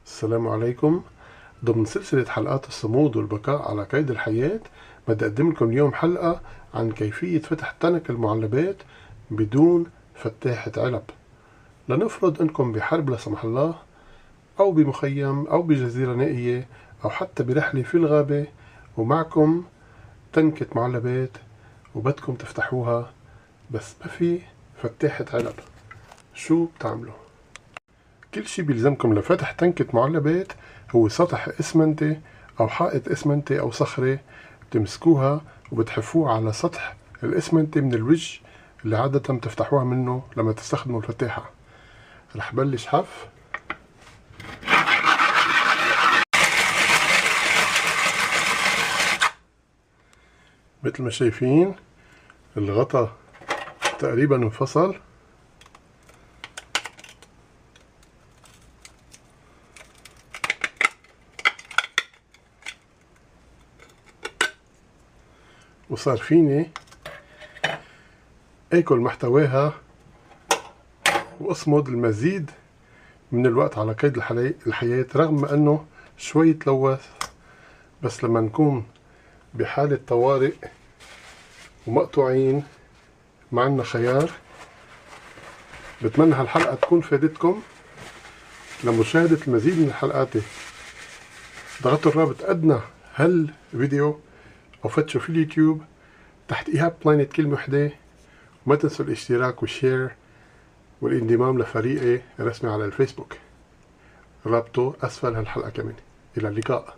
السلام عليكم. ضمن سلسلة حلقات الصمود والبقاء على قيد الحياة بدي أقدم لكم اليوم حلقة عن كيفية فتح تنك المعلبات بدون فتاحة علب. لنفرض أنكم بحرب لا سمح الله، أو بمخيم أو بجزيرة نائية أو حتى برحلة في الغابة، ومعكم تنكة معلبات وبدكم تفتحوها بس ما في فتاحة علب. شو بتعملوا؟ كل شي بيلزمكم لفتح تنكة معلبات هو سطح اسمنتي أو حائط اسمنتي أو صخرة، بتمسكوها وبتحفوها على سطح الاسمنتي من الوجه اللي عادة بتفتحوها منه لما تستخدموا الفتاحة. رح بلش حف. مثل ما شايفين الغطا تقريبا انفصل، وصار فيني اكل محتواها واصمد المزيد من الوقت على قيد الحياة، رغم انه شوي تلوث. بس لما نكون بحالة طوارئ ومقطوعين ما عنا خيار. بتمنى هالحلقة تكون فادتكم. لمشاهدة المزيد من الحلقات ضغطوا الرابط أدنى هالفيديو أو فتشوا في اليوتيوب تحت إيهاب بلانيت كلمة وحدة. وما تنسوا الاشتراك والشير والانضمام لفريقي الرسمي على الفيسبوك، رابطه أسفل هالحلقة كمان. إلى اللقاء.